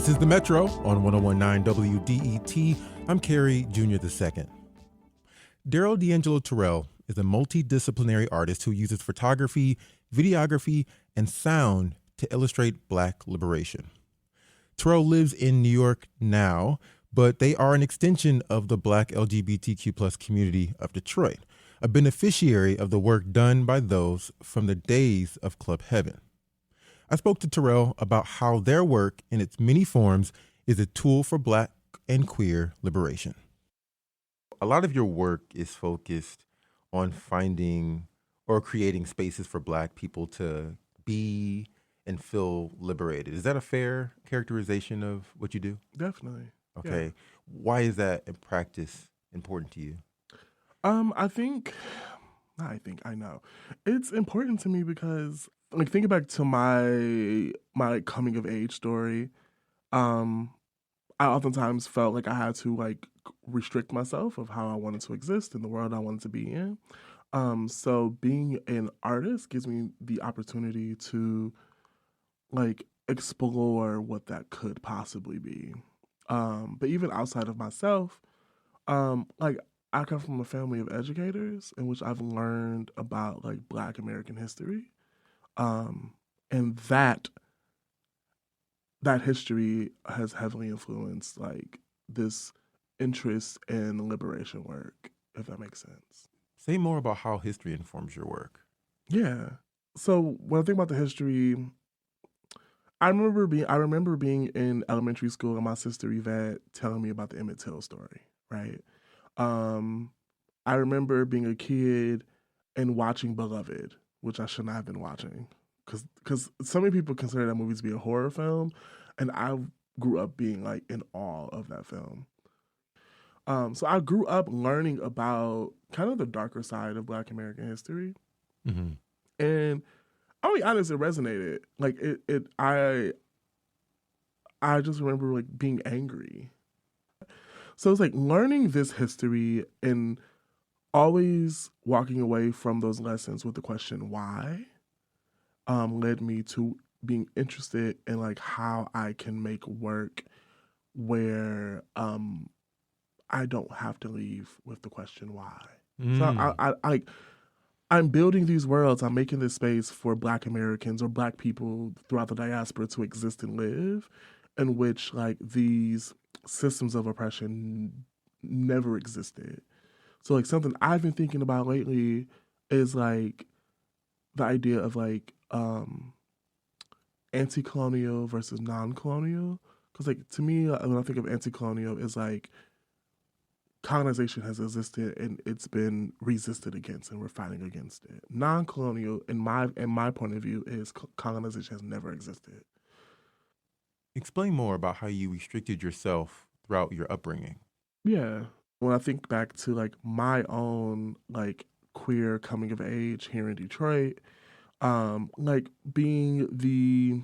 This is The Metro on 101.9 WDET. I'm Cary Junior II. Darryl DeAngelo Terrell is a multidisciplinary artist who uses photography, videography, and sound to illustrate Black liberation. Terrell lives in New York now, but they are an extension of the Black LGBTQ plus community of Detroit, a beneficiary of the work done by those from the days of Club Heaven. I spoke to Terrell about how their work in its many forms is a tool for Black and queer liberation. A lot of your work is focused on finding or creating spaces for Black people to be and feel liberated. Is that a fair characterization of what you do? Definitely. Okay. Yeah. Why is that in practice important to you? I know. It's important to me because, like, thinking back to my coming of age story, I oftentimes felt like I had to, like, restrict myself of how I wanted to exist in the world I wanted to be in. So being an artist gives me the opportunity to, like, explore what that could possibly be. But even outside of myself, like, I come from a family of educators in which I've learned about, like, Black American history. And that history has heavily influenced, like, this interest in liberation work, if that makes sense. Say more about how history informs your work. Yeah. So when I think about the history, I remember being in elementary school and my sister Yvette telling me about the Emmett Till story, right? I remember being a kid and watching Beloved, which I should not have been watching, because so many people consider that movie to be a horror film, and I grew up being, like, in awe of that film. So I grew up learning about kind of the darker side of Black American history, Mm-hmm. and I'll be honest, it resonated. Like, I just remember, like, being angry. So it's like learning this history and always walking away from those lessons with the question why led me to being interested in, like, how I can make work where I don't have to leave with the question why. So I'm building these worlds. I'm making this space for Black Americans or Black people throughout the diaspora to exist and live, in which, like, these systems of oppression never existed. So, like, something I've been thinking about lately is, like, the idea of, like, anti-colonial versus non-colonial. Because, like, to me, when I think of anti-colonial, is like colonization has existed and it's been resisted against, and we're fighting against it. Non-colonial, in my point of view, is colonization has never existed. Explain more about how you restricted yourself throughout your upbringing. Yeah. When I think back to, like, my own, like, queer coming of age here in Detroit, like, being the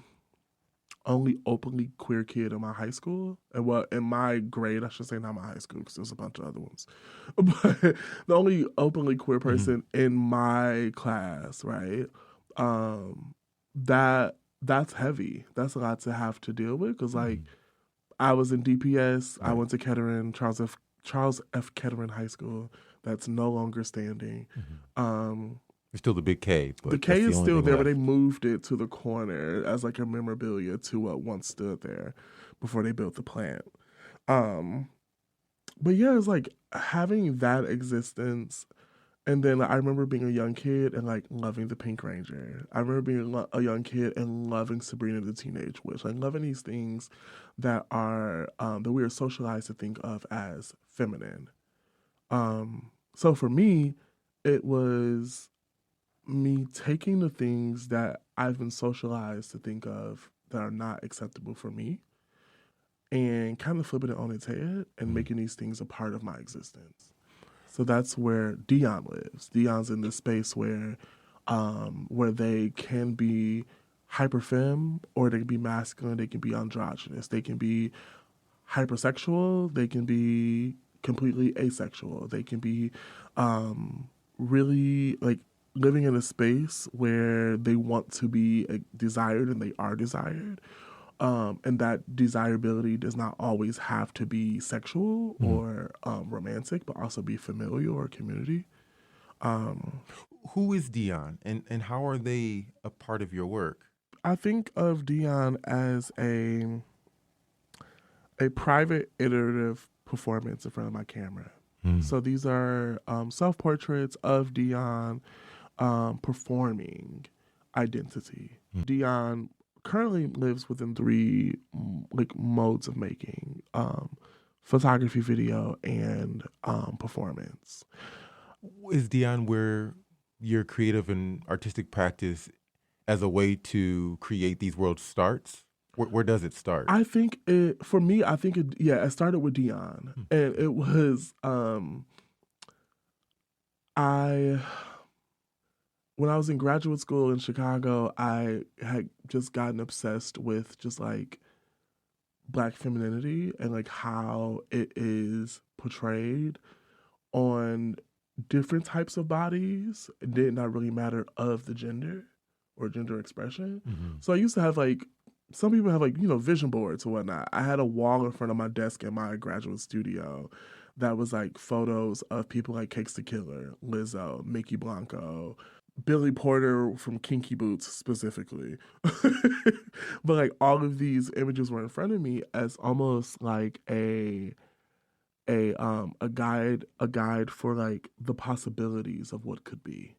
only openly queer kid in my high school, and, well, in my grade, I should say, not my high school, because there's a bunch of other ones, but the only openly queer person in my class, right? That's heavy. That's a lot to have to deal with, because, like, I was in DPS. Right. I went to Kettering, Charles F. Kettering High School. That's no longer standing. It's still the big K. But the K is still there, left. but they moved it to the corner as, like, a memorabilia to what once stood there before they built the plant. But yeah, it's like having that existence. And then, like, I remember being a young kid and, like, loving the Pink Ranger. I remember being a young kid and loving Sabrina the Teenage Witch. Like, loving these things that are that we are socialized to think of as feminine. So for me, it was me taking the things that I've been socialized to think of that are not acceptable for me and kind of flipping it on its head and making these things a part of my existence. So that's where Dion lives. Dion's in this space where they can be hyperfemme, or they can be masculine, they can be androgynous, they can be hypersexual, they can be completely asexual, they can be really, like, living in a space where they want to be desired and they are desired, And that desirability does not always have to be sexual or romantic, but also be familial or community. Who is Dion, and how are they a part of your work? I think of Dion as a private iterative performance in front of my camera. So these are self-portraits of Dion performing identity. Dion currently lives within three modes of making: photography, video, and performance. Is Dion where your creative and artistic practice as a way to create these worlds starts? Where does it start? I think it, for me, it started with Dion. And it was, when I was in graduate school in Chicago, I had just gotten obsessed with just like Black femininity and like how it is portrayed on different types of bodies. It did not really matter of the gender or gender expression. So I used to have like, some people have like, vision boards or whatnot. I had a wall in front of my desk in my graduate studio that was like photos of people like Cakes the Killer, Lizzo, Mickey Blanco, Billy Porter from Kinky Boots specifically. But like all of these images were in front of me as almost like a guide for like the possibilities of what could be.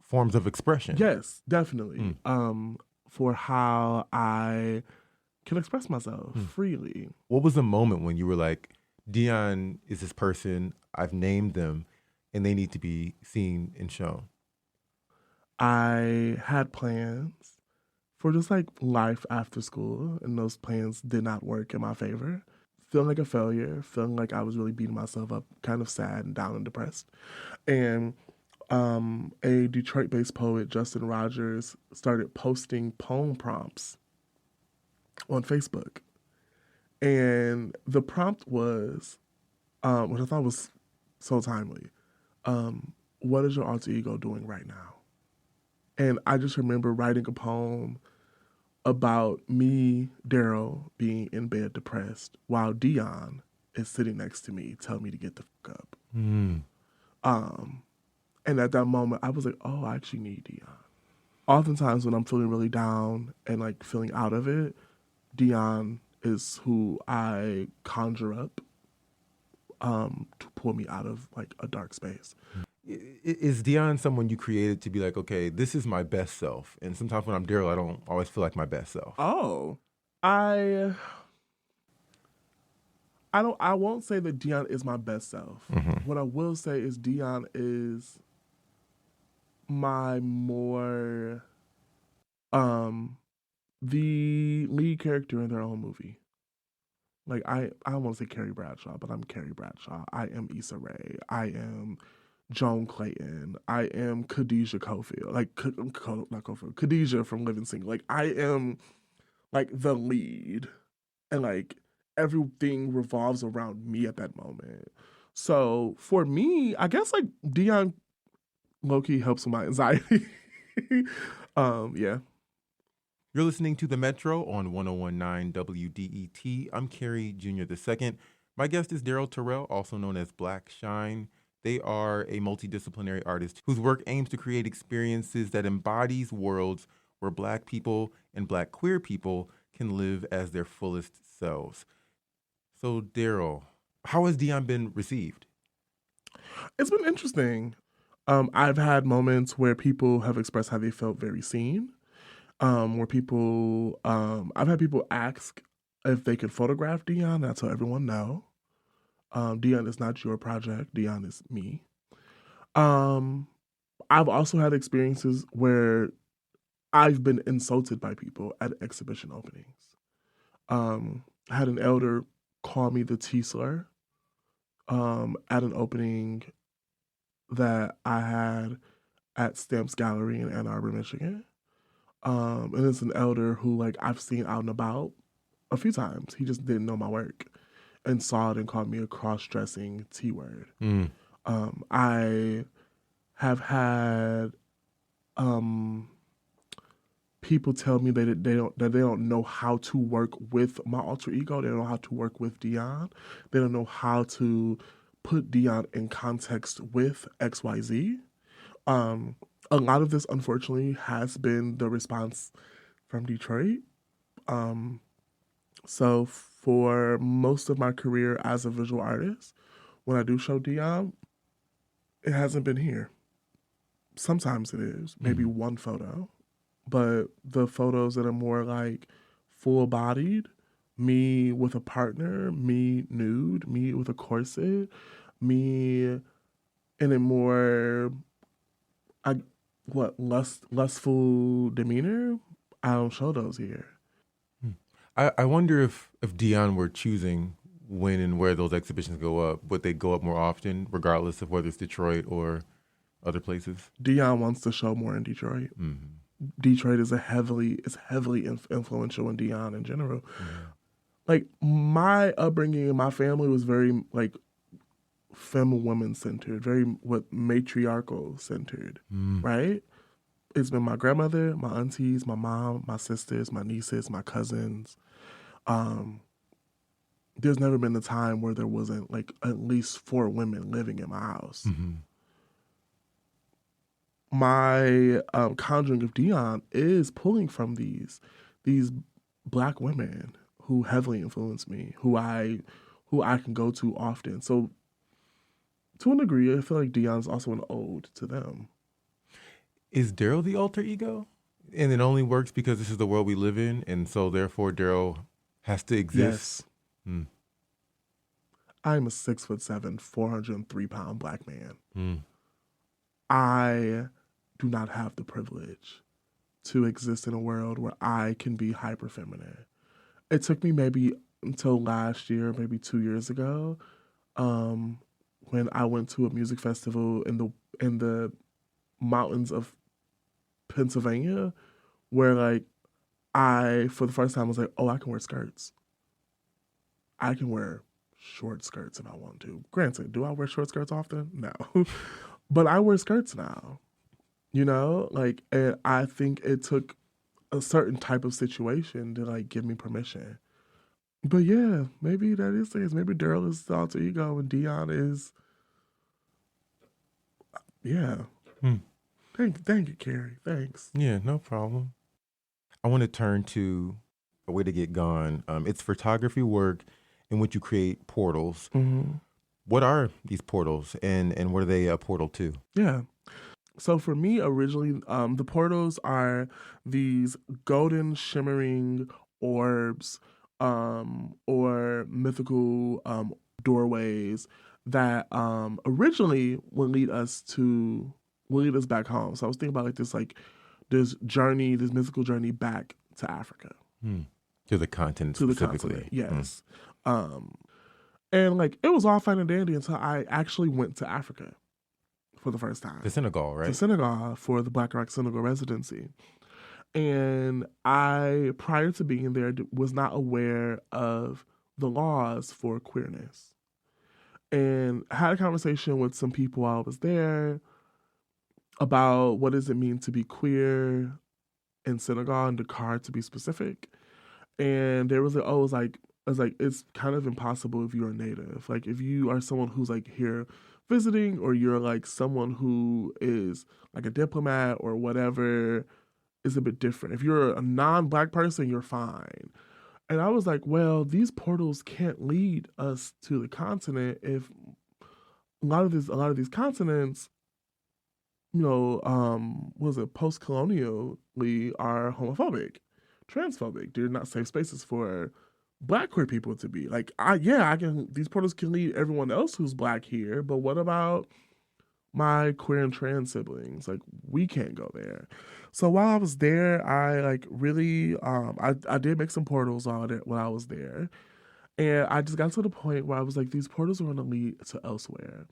Forms of expression. Yes, definitely. For how I can express myself freely. What was the moment when you were like, Dion is this person, I've named them, and they need to be seen and shown? I had plans for just like life after school, and those plans did not work in my favor. Feeling like a failure, feeling like I was really beating myself up, kind of sad and down and depressed. And a Detroit-based poet, Justin Rogers, started posting poem prompts on Facebook. And the prompt was, which I thought was so timely, what is your alter ego doing right now? And I just remember writing a poem about me, Darryl, being in bed depressed while Dion is sitting next to me telling me to get the fuck up. And at that moment, I was like, oh, I actually need Dion. Oftentimes when I'm feeling really down and like feeling out of it, Dion is who I conjure up to pull me out of like a dark space. Is Dion someone you created to be like, okay, this is my best self? And sometimes when I'm Darryl, I don't always feel like my best self. Oh, I won't say that Dion is my best self. What I will say is Dion is my more the lead character in their own movie. Like I don't want to say Carrie Bradshaw, but I'm Carrie Bradshaw. I am Issa Rae. I am Joan Clayton. I am Khadijah Cofield. Like not Cofield. Khadijah from Living Single. Like I am like the lead, and like everything revolves around me at that moment. So for me, I guess like Dion low-key helps with my anxiety. Yeah. You're listening to The Metro on 1019 WDET. I'm Cary Junior II. My guest is Darryl Terrell, also known as Black Shine. They are a multidisciplinary artist whose work aims to create experiences that embodies worlds where Black people and Black queer people can live as their fullest selves. So, Darryl, how has Dion been received? It's been interesting. I've had moments where people have expressed how they felt very seen. Where people, I've had people ask if they could photograph Dion. I tell everyone no. Dion is not your project. Dion is me. I've also had experiences where I've been insulted by people at exhibition openings. I had an elder call me the T-slur at an opening that I had at Stamps Gallery in Ann Arbor, Michigan. And it's an elder who like I've seen out and about a few times. He just didn't know my work and saw it and called me a cross-dressing T-word. I have had people tell me that they don't know how to work with my alter ego. They don't know how to work with Dion. They don't know how to put Dion in context with XYZ. Um, a lot of this, unfortunately, has been the response from Detroit. So for most of my career as a visual artist, when I do show Dion, it hasn't been here. Sometimes it is, maybe one photo, but the photos that are more like full bodied, me with a partner, me nude, me with a corset, me in a more lustful demeanor, I don't show those here. I wonder if Dion were choosing when and where those exhibitions go up, would they go up more often, regardless of whether it's Detroit or other places? Dion wants to show more in Detroit. Detroit is heavily influential in Dion in general. Like my upbringing and my family was very like femme women centered, very matriarchal centered, right? It's been my grandmother, my aunties, my mom, my sisters, my nieces, my cousins. There's never been a time where there wasn't like at least 4 women living in my house. My conjuring of Dion is pulling from these Black women who heavily influenced me, who I can go to often. So to a degree, I feel like Dion's also an ode to them. Is Darryl the alter ego? And it only works because this is the world we live in, and so therefore Darryl has to exist? Yes. I'm a 6'7", 403-pound Black man. I do not have the privilege to exist in a world where I can be hyper feminine. It took me maybe until last year, maybe 2 years ago, when I went to a music festival in the mountains of Pennsylvania, where like I, for the first time, was like, oh, I can wear skirts. I can wear short skirts if I want to. Granted, do I wear short skirts often? No. But I wear skirts now. You know? Like, and I think it took a certain type of situation to like give me permission. But yeah, maybe that is things. Maybe Darryl is the alter ego and Dion is, yeah. Thank you, Cary. Thanks. Yeah, no problem. I want to turn to a way to get gone. It's photography work in which you create portals. What are these portals, and what are they a portal to? Yeah. So for me, originally, the portals are these golden shimmering orbs, or mythical doorways that originally would lead us back home. So I was thinking about this mythical journey back to Africa. To the continent To the specifically. continent, yes. And like it was all fine and dandy until I actually went to Africa for the first time. To Senegal, right? To Senegal for the Black Rock Senegal residency. And I, prior to being there, was not aware of the laws for queerness. And I had a conversation with some people while I was there about what does it mean to be queer in Senegal and Dakar, to be specific. And there was like, oh, it's kind of impossible if you're a native. Like if you are someone who's like here visiting, or you're like someone who is like a diplomat or whatever, is a bit different. If you're a non-Black person, you're fine. And I was like, well, these portals can't lead us to the continent if a lot of these continents, post-colonially are homophobic, transphobic. They're not safe spaces for Black queer people to be. Like, these portals can lead everyone else who's Black here, but what about my queer and trans siblings? Like, we can't go there. So while I was there, I like really, I did make some portals while I was there. And I just got to the point where I was like, these portals are going to lead to elsewhere.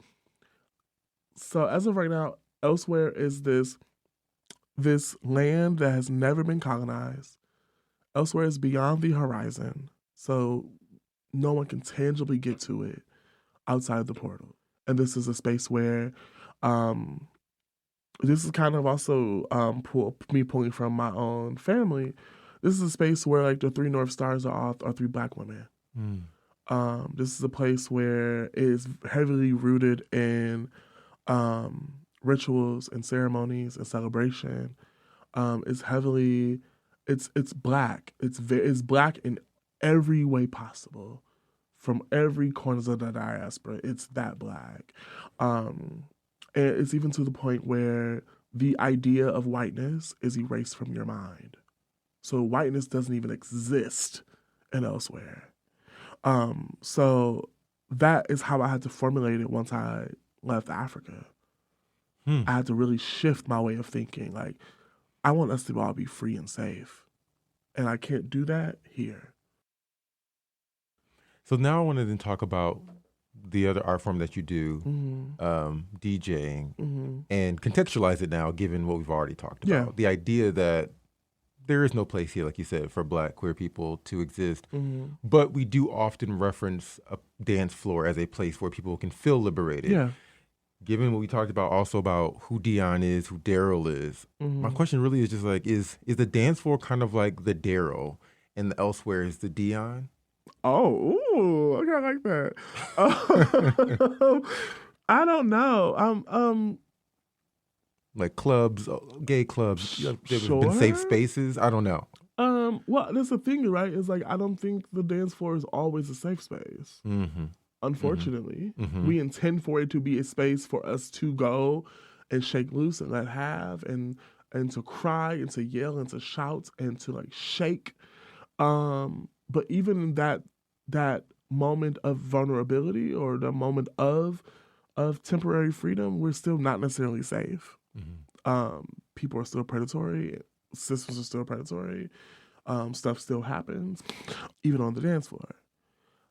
So as of right now, elsewhere is this land that has never been colonized. Elsewhere is beyond the horizon. So no one can tangibly get to it outside the portal. And this is a space where this is kind of also me pulling from my own family. This is a space where like the three North Stars are three Black women. This is a place where it is heavily rooted in rituals and ceremonies and celebration. It's heavily, it's Black. It's Black in every way possible, from every corner of the diaspora. It's that Black. And it's even to the point where the idea of whiteness is erased from your mind. So whiteness doesn't even exist in elsewhere. So that is how I had to formulate it once I left Africa. I had to really shift my way of thinking. Like, I want us to all be free and safe. And I can't do that here. So now I want to then talk about the other art form that you do, DJing, and contextualize it now, given what we've already talked about. Yeah. The idea that there is no place here, like you said, for Black queer people to exist. But we do often reference a dance floor as a place where people can feel liberated. Yeah. Given what we talked about also about who Dion is, who Darryl is, my question really is just like, is the dance floor kind of like the Darryl and the elsewhere is the Dion? Oh, ooh, okay, I like that. I don't know. Like clubs, gay clubs, there's Sure. been safe spaces. I don't know. Well, that's the thing, right? Is like, I don't think the dance floor is always a safe space. Unfortunately, we intend for it to be a space for us to go and shake loose and let have and to cry and to yell and to shout and to like shake. But even in that moment of vulnerability or the moment of temporary freedom, we're still not necessarily safe. People are still predatory. Systems are still predatory. Stuff still happens, even on the dance floor.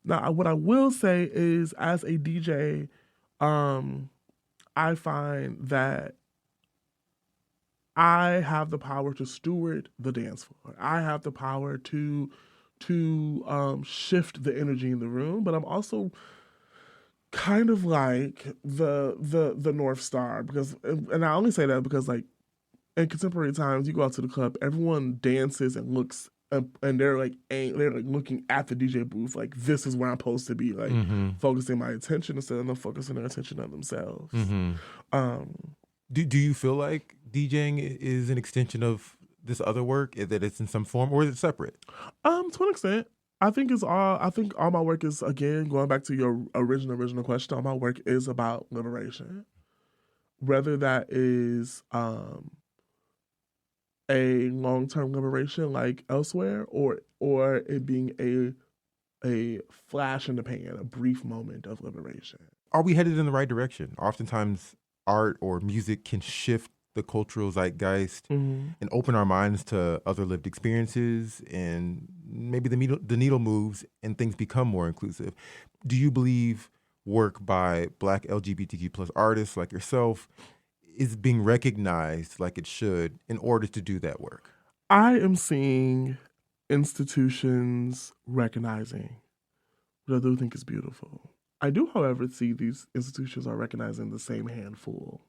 Now, what I will say is, as a DJ, I find that I have the power to steward the dance floor. I have the power to shift the energy in the room, but I'm also kind of like the North Star, because, and I only say that because like in contemporary times, you go out to the club, everyone dances and looks, and they're like looking at the DJ booth like, this is where I'm supposed to be, like focusing my attention instead of them focusing their attention on themselves. Do you feel like DJing is an extension of this other work, that it's in some form, or is it separate? To an extent. I think all my work is, again, going back to your original question, all my work is about liberation. Whether that is a long-term liberation like elsewhere, or it being a flash in the pan, a brief moment of liberation. Are we headed in the right direction? Oftentimes art or music can shift the cultural zeitgeist and open our minds to other lived experiences, and maybe the needle moves and things become more inclusive. Do you believe work by Black LGBTQ plus artists like yourself is being recognized like it should in order to do that work? I am seeing institutions recognizing, what I do think is beautiful. I do, however, see these institutions are recognizing the same handful,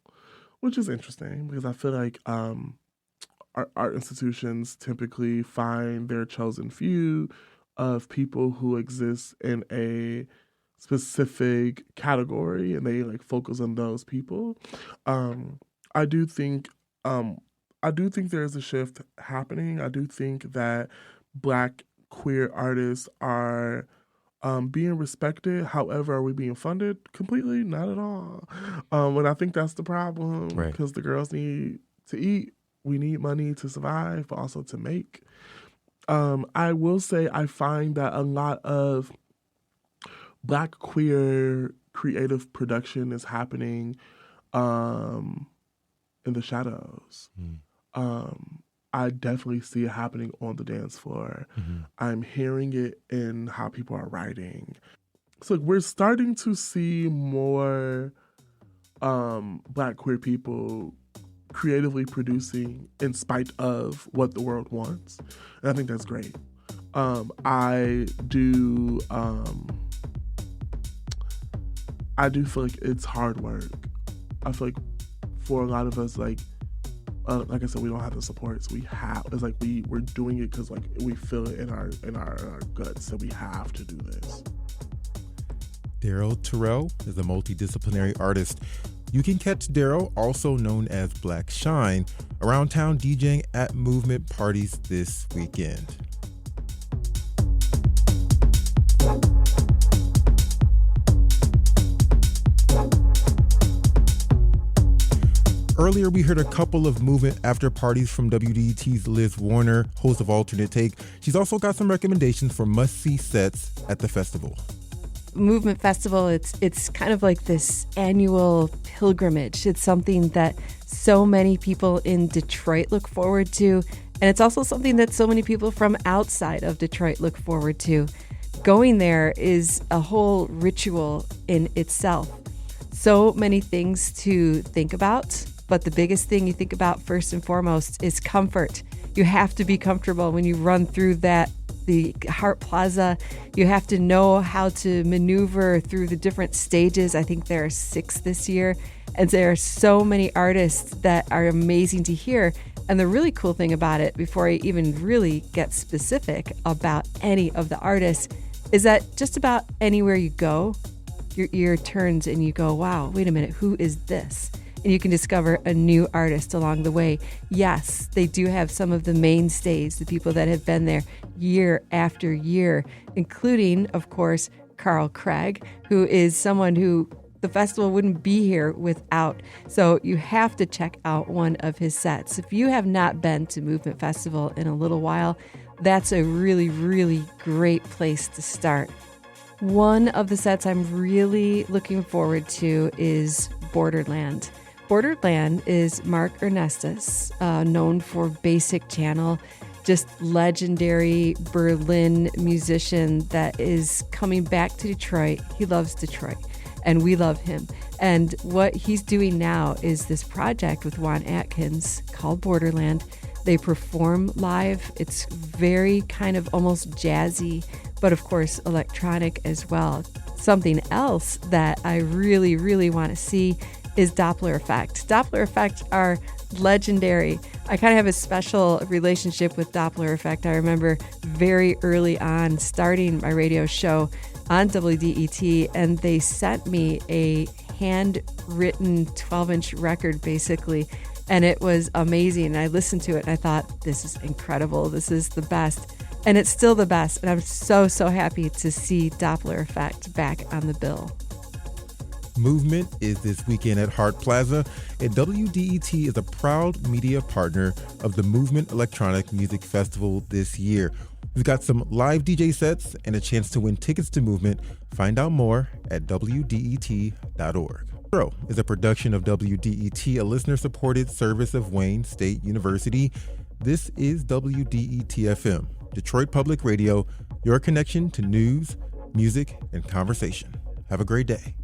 which is interesting, because I feel like art institutions typically find their chosen few of people who exist in a specific category, and they like focus on those people. I do think there's a shift happening. I do think that Black queer artists are being respected. However, are we being funded completely? Not at all. And I think that's the problem, because the girls need to eat. We need money to survive, but also to make. I will say I find that a lot of Black queer creative production is happening in the shadows. I definitely see it happening on the dance floor. I'm hearing it in how people are writing. So we're starting to see more Black queer people creatively producing in spite of what the world wants. And I think that's great. I do feel like it's hard work. I feel like for a lot of us, like I said, we don't have the support, so we have. It's like we're doing it because like we feel it in our guts, so we have to do this. Darryl Terrell is a multidisciplinary artist. You can catch Darryl, also known as Black Shine, around town DJing at movement parties this weekend. Earlier, we heard a couple of movement after parties from WDET's Liz Warner, host of Alternate Take. She's also got some recommendations for must-see sets at the festival. Movement Festival, it's kind of like this annual pilgrimage. It's something that so many people in Detroit look forward to, and it's also something that so many people from outside of Detroit look forward to. Going there is a whole ritual in itself. So many things to think about, but the biggest thing you think about first and foremost is comfort. You have to be comfortable when you run through the Hart Plaza. You have to know how to maneuver through the different stages. I think there are 6 this year. And there are so many artists that are amazing to hear. And the really cool thing about it, before I even really get specific about any of the artists, is that just about anywhere you go, your ear turns and you go, wow, wait a minute, who is this? And you can discover a new artist along the way. Yes, they do have some of the mainstays, the people that have been there year after year, including, of course, Carl Craig, who is someone who the festival wouldn't be here without. So you have to check out one of his sets. If you have not been to Movement Festival in a little while, that's a really, really great place to start. One of the sets I'm really looking forward to is Borderland. Borderland is Mark Ernestus, known for Basic Channel, just legendary Berlin musician that is coming back to Detroit. He loves Detroit, and we love him. And what he's doing now is this project with Juan Atkins called Borderland. They perform live. It's very kind of almost jazzy, but of course electronic as well. Something else that I really, really want to see is Doppler Effect. Doppler Effect are legendary. I kind of have a special relationship with Doppler Effect. I remember very early on starting my radio show on WDET, and they sent me a handwritten 12-inch record, basically, and it was amazing. I listened to it, and I thought, this is incredible. This is the best. And it's still the best, and I'm so, so happy to see Doppler Effect back on the bill. Movement is this weekend at Hart Plaza, and WDET is a proud media partner of the Movement Electronic Music Festival this year. We've got some live DJ sets and a chance to win tickets to Movement. Find out more at WDET.org. Show is a production of WDET, a listener-supported service of Wayne State University. This is WDET-FM, Detroit Public Radio, your connection to news, music, and conversation. Have a great day.